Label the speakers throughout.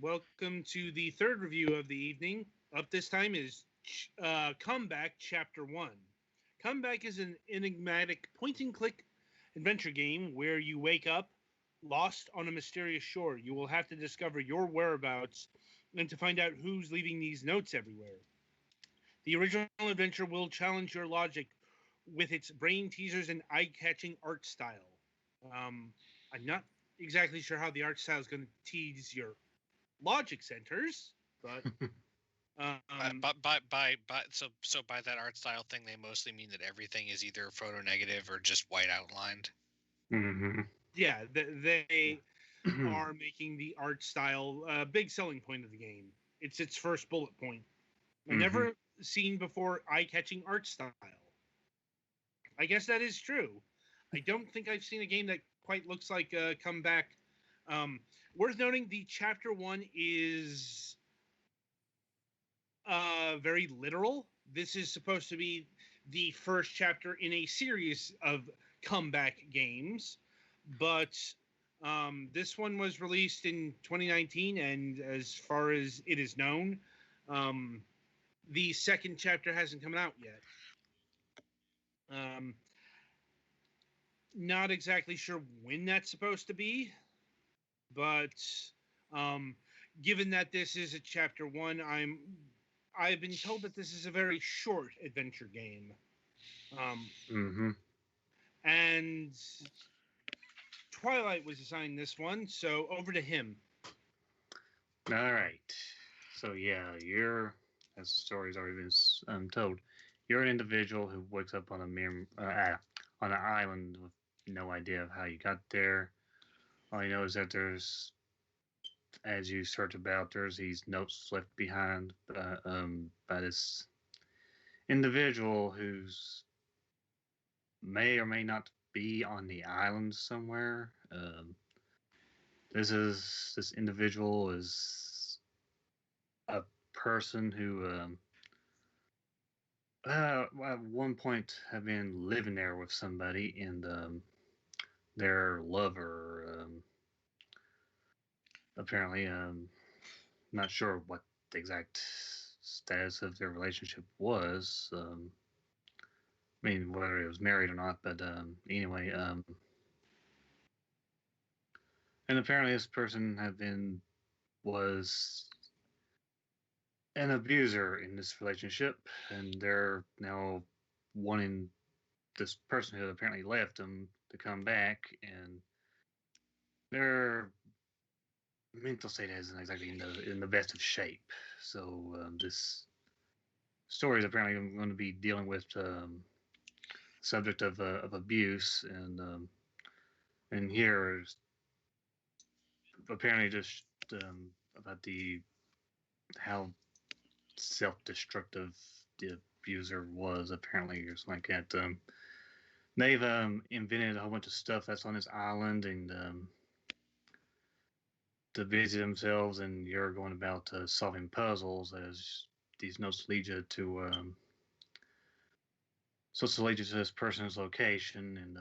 Speaker 1: welcome to the third review of the evening. Up this time is Comeback Chapter 1. Comeback is an enigmatic point and click adventure game where you wake up lost on a mysterious shore. You will have to discover your whereabouts and to find out who's leaving these notes everywhere. The original adventure will challenge your logic with its brain teasers and eye catching art style. I'm not exactly sure how the art style is going to tease your logic centers, but
Speaker 2: so by that art style thing, they mostly mean that everything is either photo negative or just white outlined.
Speaker 3: Mm-hmm.
Speaker 1: Yeah, they are making the art style a big selling point of the game. It's its first bullet point. I've never seen before eye-catching art style. I guess that is true. I don't think I've seen a game that quite looks like Comeback. Worth noting, the Chapter 1 is very literal. This is supposed to be the first chapter in a series of comeback games, but this one was released in 2019, and as far as it is known, the second chapter hasn't come out yet. Not exactly sure when that's supposed to be, but given that this is a chapter 1, I've been told that this is a very short adventure game. And Twilight was assigned this one, so over to him.
Speaker 3: All right. So yeah, as the story's already been told, you're an individual who wakes up on on an island with no idea of how you got there. All you know is that as you search about, there's these notes left behind by this individual who's may or may not be on the island somewhere. This individual is a person who at one point have been living there with somebody, and their lover apparently not sure what the exact status of their relationship was. I mean, whether he was married or not, but anyway, and apparently this person was an abuser in this relationship, and they're now wanting this person who apparently left them to come back, and their mental state isn't exactly in the best of shape. So this story is apparently going to be dealing with subject of abuse, and here is apparently just about how self-destructive the abuser was. Apparently, or something like that. They've invented a whole bunch of stuff that's on this island, and to busy themselves, and you're going about solving puzzles as these notes lead you to this person's location, and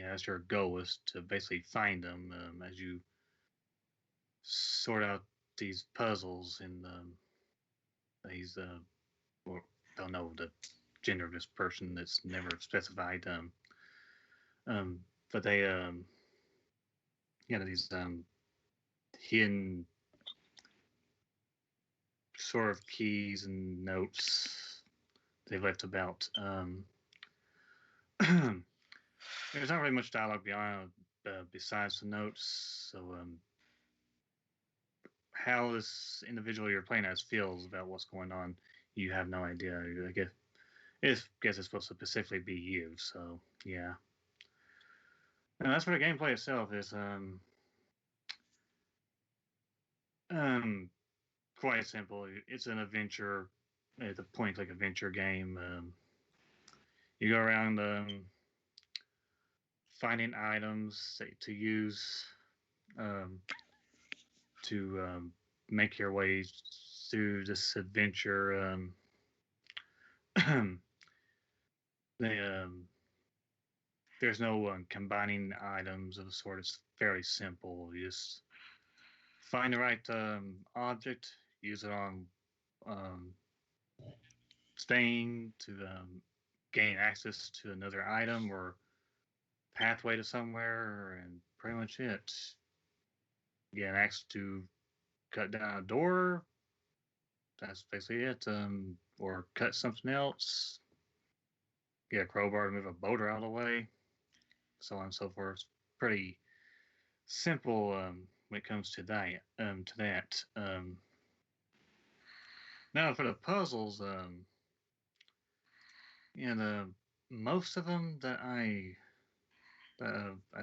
Speaker 3: that's your goal is to basically find them as you sort out these puzzles, and he's well, don't know the gender of this person that's never specified, but they these hidden sort of keys and notes they've left about. There's not really much dialogue besides the notes. So how this individual you're playing as feels about what's going on, you have no idea. I guess it's supposed to specifically be you. So yeah, and that's for the gameplay itself is quite simple. It's an adventure. It's a point-and-click adventure game. You go around finding items to use to make your way through this adventure. There's no combining items of the sort. It's fairly simple. You just find the right object, use it on um, Spain to gain access to another item or pathway to somewhere, and pretty much it. Get access to cut down a door. That's basically it. Or cut something else. Get a crowbar to move a boulder out of the way. So on and so forth. It's pretty simple when it comes to that. Now for the puzzles, the most of them that I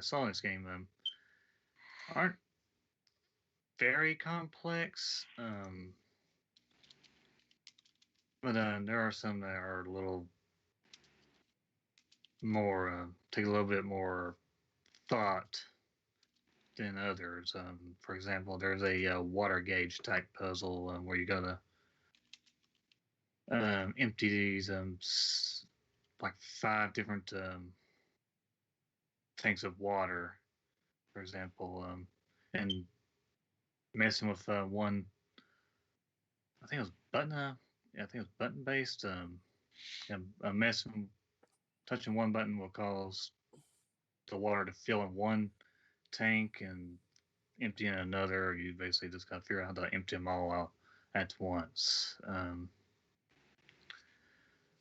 Speaker 3: saw in this game aren't very complex. But there are some that are a little more take a little bit more thought than others. For example, there's a water gauge type puzzle where you gotta empty these like 5 different tanks of water, for example, and messing with one. I think it was button. Yeah, I think it was button based. Messing, touching one button will cause the water to fill in one tank and empty in another. You basically just got to figure out how to empty them all out at once. And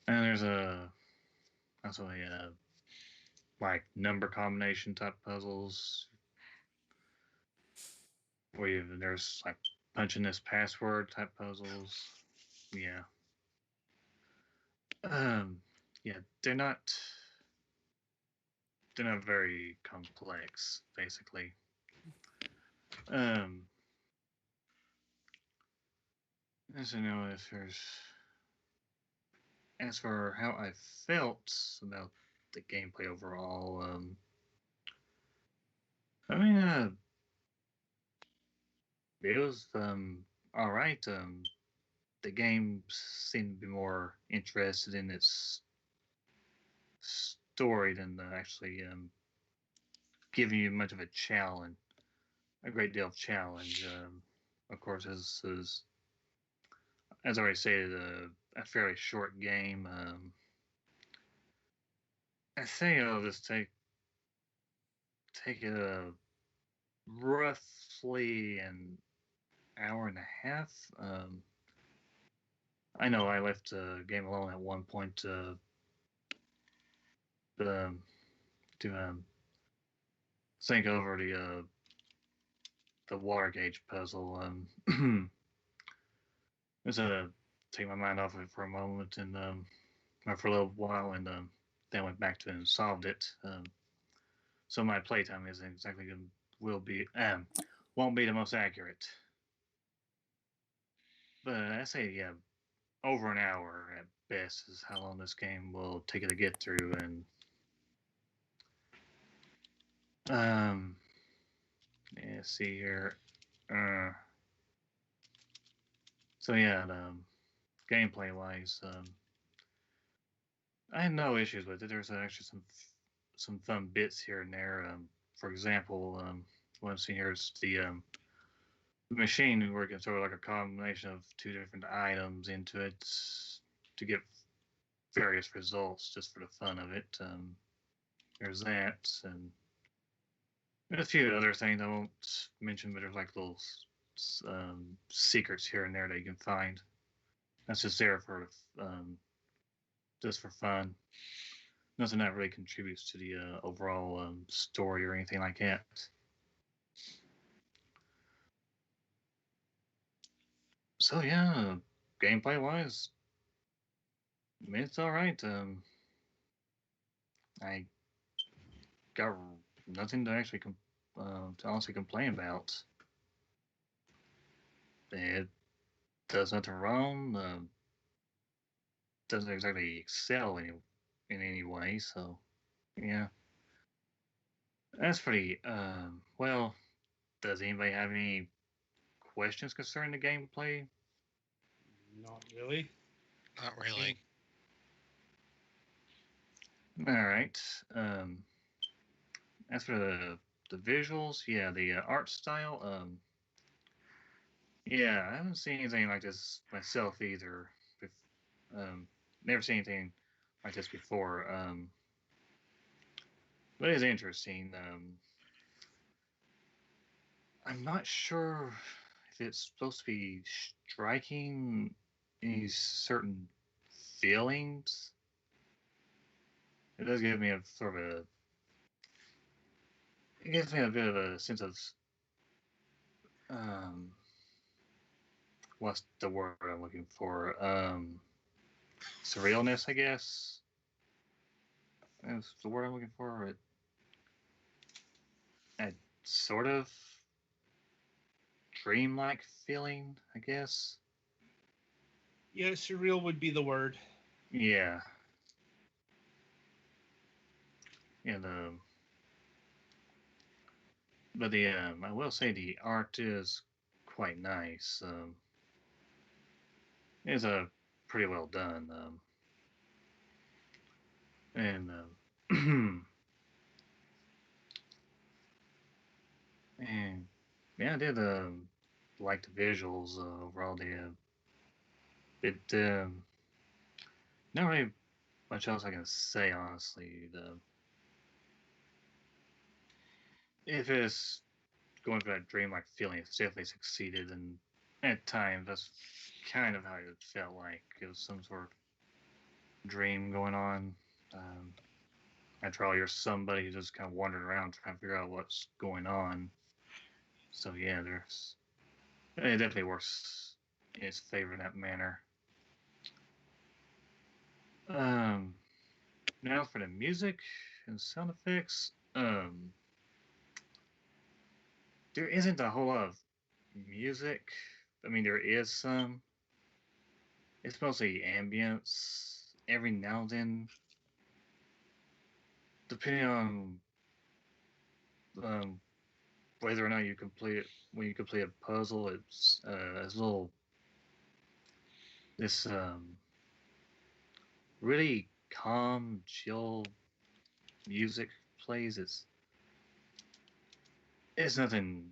Speaker 3: there's also a like number combination type puzzles where there's like punching this password type puzzles. Yeah. Um, yeah, they're not very complex, basically. Um, as I know, if there's as for how I felt about the gameplay overall, I mean, it was all right. The game seemed to be more interested in its story than actually giving you much of a challenge, a great deal of challenge. Of course, as I already stated, a fairly short game. I think it'll just take roughly an hour and a half. I know I left the game alone at one point um, to think over the water gauge puzzle. Just take my mind off of it for a moment and or for a little while, and then went back to it and solved it. So my playtime isn't exactly good. Will be won't be the most accurate, but I say yeah, over an hour at best is how long this game will take it to get through. And let's see here. So yeah, gameplay wise, I had no issues with it. There's actually some fun bits here and there. For example, what I'm seeing here is the machine working sort of like a combination of 2 different items into it to get various results just for the fun of it. There's that, and a few other things I won't mention, but there's like little secrets here and there that you can find. That's just there for just for fun. Nothing that really contributes to the overall story or anything like that. So yeah, gameplay wise, I mean, it's all right. I got nothing to actually to honestly complain about. It does nothing wrong. Doesn't exactly excel in any way. So yeah, that's pretty. Well, does anybody have any questions concerning the gameplay?
Speaker 1: Not really.
Speaker 2: Not really.
Speaker 3: All right. As for the visuals, yeah, the art style. Yeah, I haven't seen anything like this myself either. Never seen anything like this before. But it's interesting. I'm not sure if it's supposed to be striking any certain feelings. It does give me a sort of a. It gives me a bit of a sense of um, what's the word I'm looking for? Surrealness, I guess. That's the word I'm looking for. A sort of dreamlike feeling, I guess.
Speaker 1: Yeah, surreal would be the word.
Speaker 3: Yeah, and but the I will say the art is quite nice. It's pretty well done. And and yeah, I did like the visuals overall. It not really much else I can say honestly. If it's going for that dreamlike feeling, it's definitely succeeded, and at times that's kind of how it felt like. It was some sort of dream going on. Um, After all, you're somebody who's just kind of wandering around trying to figure out what's going on. So yeah, it definitely works in its favor in that manner. Um, Now for the music and sound effects. There isn't a whole lot of music. I mean, there is some. It's mostly ambience. Every now and then, depending on um, whether or not you complete it, when you complete a puzzle, it's a little this really calm, chill music plays. It's nothing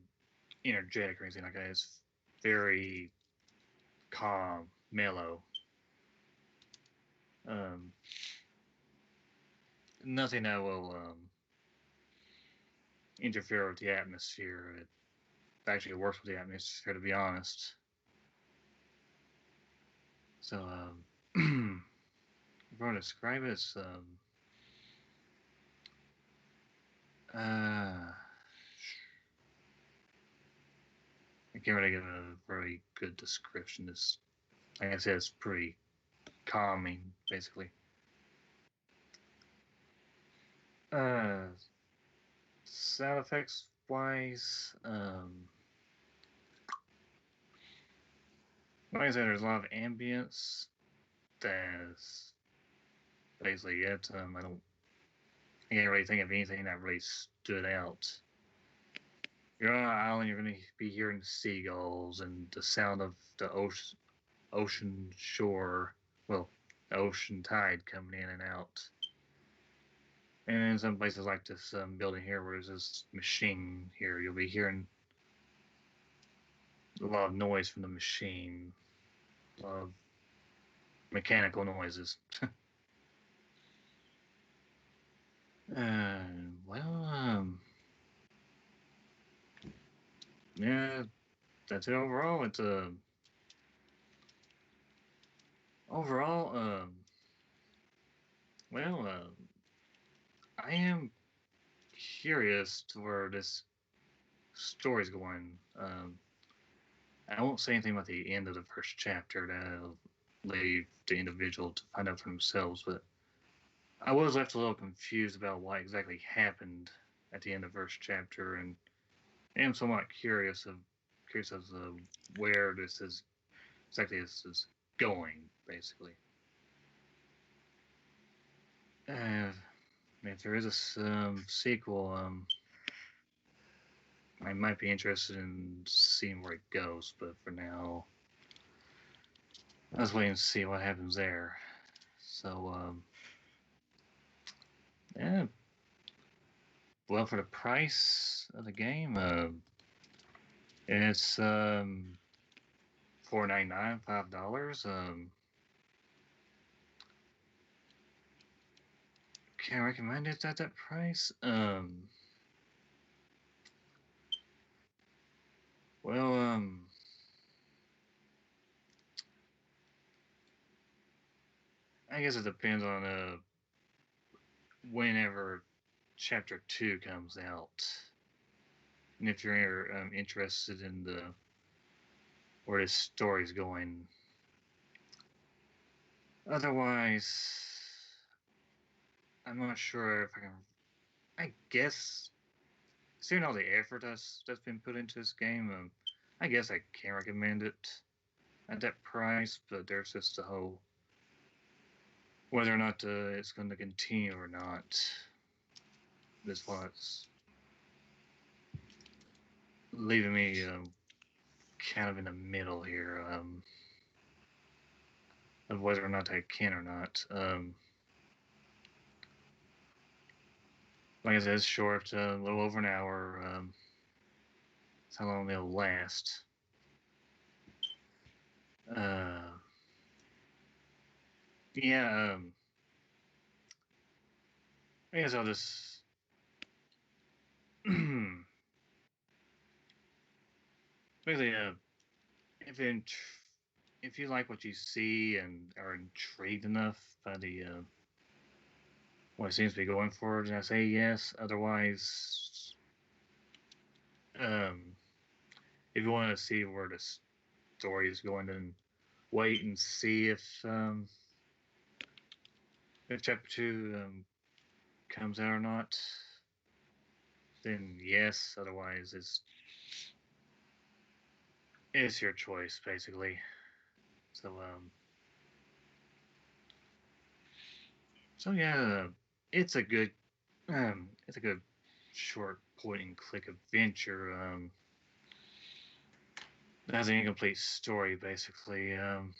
Speaker 3: energetic or anything like that. It's very calm, mellow. Um, Nothing that will interfere with the atmosphere. It actually works with the atmosphere, to be honest. So, if I were to describe it, uh, I can't really give a very good description. This, like I said, it's pretty calming, basically. Uh, Sound effects wise, like I said, there's a lot of ambience. That's basically it. I can't really think of anything that really stood out. You're on an island, you're going to be hearing seagulls and the sound of the ocean shore, well, the ocean tide coming in and out. And in some places like this building here, where there's this machine here, you'll be hearing a lot of noise from the machine, a lot of mechanical noises. uh, well, yeah, that's it overall. It's overall, well, I am curious to where this story's going. I won't say anything about the end of the first chapter. That'll leave the individual to find out for themselves. But I was left a little confused about what exactly happened at the end of the first chapter, and am somewhat curious as to where this is going, basically. Uh, if there is a sequel, I might be interested in seeing where it goes, but for now, let's wait and see what happens there. So, yeah, well, for the price of the game, it's $4.99, $5. Can't recommend it at that price. Well, I guess it depends on whenever chapter 2 comes out, and if you're interested in where this story's going. Otherwise, I'm not sure if I can. I guess, seeing all the effort that's been put into this game, I guess I can recommend it at that price. But there's just the whole whether or not it's going to continue or not. This one's leaving me kind of in the middle here of whether or not I can or not. Like I said, it's short, a little over an hour. That's how long they'll last. Yeah, I guess I'll just. Basically, if you like what you see and are intrigued enough by what it seems to be going for, then I say yes. Otherwise, if you want to see where the story is going, then wait and see if chapter 2 comes out or not. Then yes. Otherwise, it's your choice, basically. So yeah, it's a good short point and click adventure. It has an incomplete story, basically. And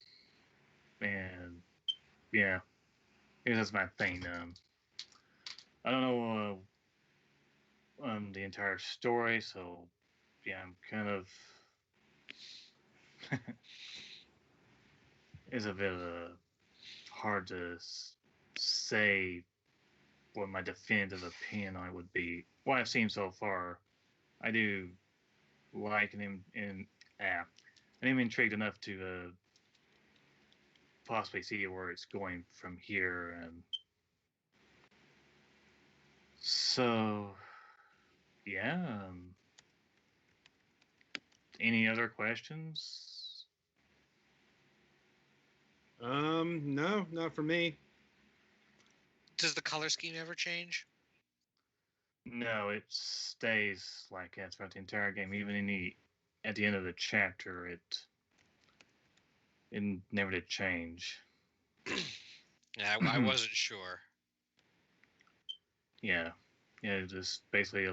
Speaker 3: yeah, I guess that's my thing. I don't know the entire story, so yeah, I'm kind of it's a bit hard to say what my definitive opinion on it would be. What I've seen so far, I do like him, and I'm intrigued enough to possibly see where it's going from here. And so, yeah. Any other questions?
Speaker 1: No, not for me.
Speaker 2: Does the color scheme ever change?
Speaker 3: No, it stays like that throughout the entire game. Even at the end of the chapter, it never did change.
Speaker 2: Yeah, I wasn't sure.
Speaker 3: Yeah, just basically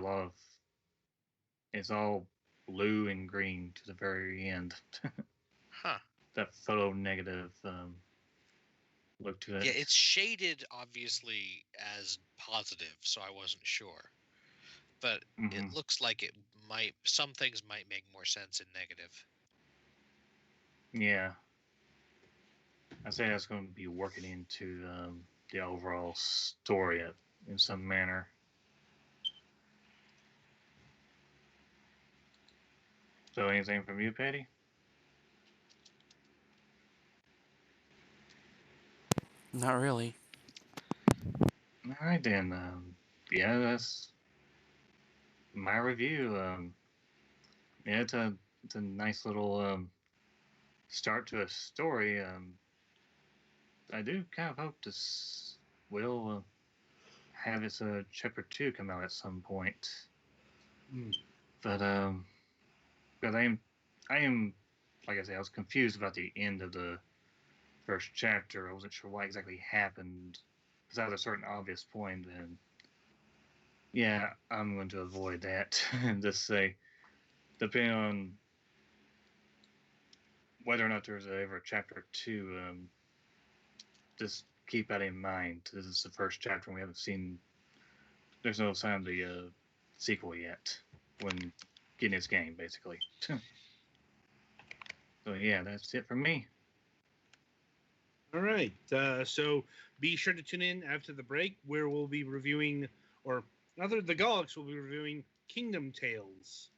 Speaker 3: it's all blue and green to the very end.
Speaker 2: Huh.
Speaker 3: That photo negative look to it.
Speaker 2: Yeah, it's shaded obviously as positive, so I wasn't sure. But it looks like some things might make more sense in negative.
Speaker 3: Yeah. I say that's going to be working into the overall story in some manner. So, anything from you, Patty?
Speaker 4: Not really.
Speaker 3: All right, then. Yeah, that's my review. Yeah, it's a nice little start to a story. I do kind of hope this will have its chapter 2 come out at some point. But I am like I said, I was confused about the end of the first chapter. I wasn't sure what exactly happened. Because at a certain obvious point, and yeah, I'm going to avoid that and just say, depending on whether or not there's ever a chapter 2, just keep that in mind. This is the first chapter, and we haven't seen. There's no sign of the sequel yet when getting this game, basically. So yeah, that's it for me.
Speaker 1: All right. So be sure to tune in after the break, where we'll be reviewing, or rather, the Galax will be reviewing Kingdom Tales.